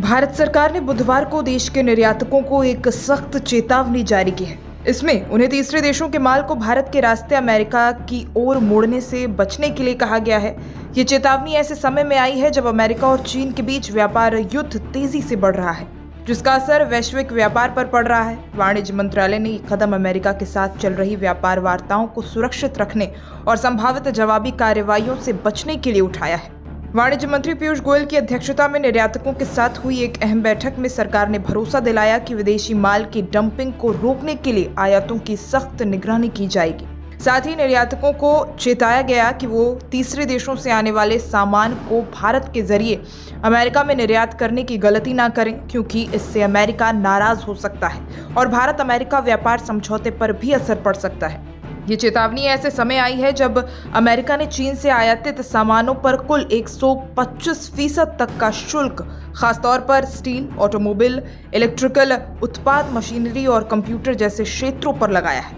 भारत सरकार ने बुधवार को देश के निर्यातकों को एक सख्त चेतावनी जारी की है। इसमें उन्हें तीसरे देशों के माल को भारत के रास्ते अमेरिका की ओर मोड़ने से बचने के लिए कहा गया है। ये चेतावनी ऐसे समय में आई है जब अमेरिका और चीन के बीच व्यापार युद्ध तेजी से बढ़ रहा है, जिसका असर वैश्विक व्यापार पर पड़ रहा है। वाणिज्य मंत्रालय ने ये कदम अमेरिका के साथ चल रही व्यापार वार्ताओं को सुरक्षित रखने और संभावित जवाबी कार्रवाइयों से बचने के लिए उठाया है। वाणिज्य मंत्री पीयूष गोयल की अध्यक्षता में निर्यातकों के साथ हुई एक अहम बैठक में सरकार ने भरोसा दिलाया कि विदेशी माल की डंपिंग को रोकने के लिए आयातों की सख्त निगरानी की जाएगी। साथ ही निर्यातकों को चेताया गया कि वो तीसरे देशों से आने वाले सामान को भारत के जरिए अमेरिका में निर्यात करने की गलती ना करें, क्योंकि इससे अमेरिका नाराज हो सकता है और भारत अमेरिका व्यापार समझौते पर भी असर पड़ सकता है। ये चेतावनी ऐसे समय आई है जब अमेरिका ने चीन से आयातित सामानों पर कुल 125% तक का शुल्क खासतौर पर स्टील, ऑटोमोबाइल, इलेक्ट्रिकल उत्पाद, मशीनरी और कंप्यूटर जैसे क्षेत्रों पर लगाया है।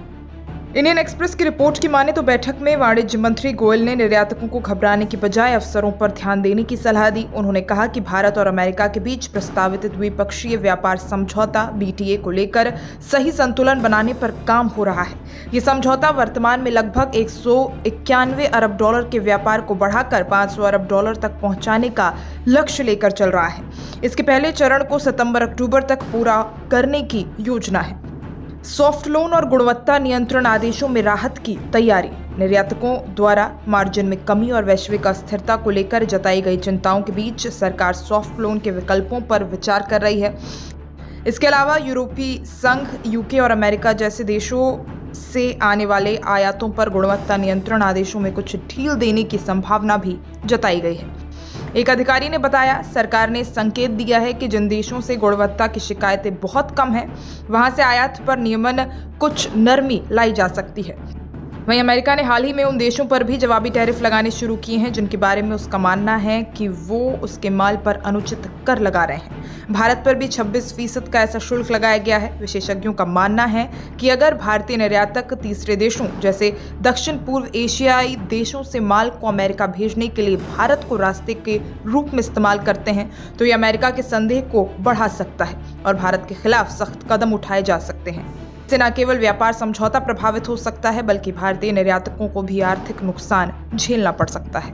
इंडियन एक्सप्रेस की रिपोर्ट की माने तो बैठक में वाणिज्य मंत्री गोयल ने निर्यातकों को घबराने की बजाय अवसरों पर ध्यान देने की सलाह दी। उन्होंने कहा कि भारत और अमेरिका के बीच प्रस्तावित द्विपक्षीय व्यापार समझौता BTA को लेकर सही संतुलन बनाने पर काम हो रहा है। ये समझौता वर्तमान में लगभग 191 अरब डॉलर के व्यापार को बढ़ाकर 500 अरब डॉलर तक पहुंचाने का लक्ष्य लेकर चल रहा है। इसके पहले चरण को सितंबर-अक्टूबर तक पूरा करने की योजना है। सॉफ्ट लोन और गुणवत्ता नियंत्रण आदेशों में राहत की तैयारी। निर्यातकों द्वारा मार्जिन में कमी और वैश्विक अस्थिरता को लेकर जताई गई चिंताओं के बीच सरकार सॉफ्ट लोन के विकल्पों पर विचार कर रही है। इसके अलावा यूरोपीय संघ, UK और अमेरिका जैसे देशों से आने वाले आयातों पर गुणवत्ता नियंत्रण आदेशों में कुछ ढील देने की संभावना भी जताई गई है। एक अधिकारी ने बताया, सरकार ने संकेत दिया है कि जिन देशों से गुणवत्ता की शिकायतें बहुत कम हैं, वहां से आयात पर नियमन कुछ नरमी लाई जा सकती है। वहीं अमेरिका ने हाल ही में उन देशों पर भी जवाबी टैरिफ लगाने शुरू किए हैं जिनके बारे में उसका मानना है कि वो उसके माल पर अनुचित कर लगा रहे हैं। भारत पर भी 26% का ऐसा शुल्क लगाया गया है। विशेषज्ञों का मानना है कि अगर भारतीय निर्यातक तीसरे देशों जैसे दक्षिण पूर्व एशियाई देशों से माल को अमेरिका भेजने के लिए भारत को रास्ते के रूप में इस्तेमाल करते हैं तो ये अमेरिका के संदेह को बढ़ा सकता है और भारत के खिलाफ सख्त कदम उठाए जा सकते हैं। इससे न केवल व्यापार समझौता प्रभावित हो सकता है, बल्कि भारतीय निर्यातकों को भी आर्थिक नुकसान झेलना पड़ सकता है।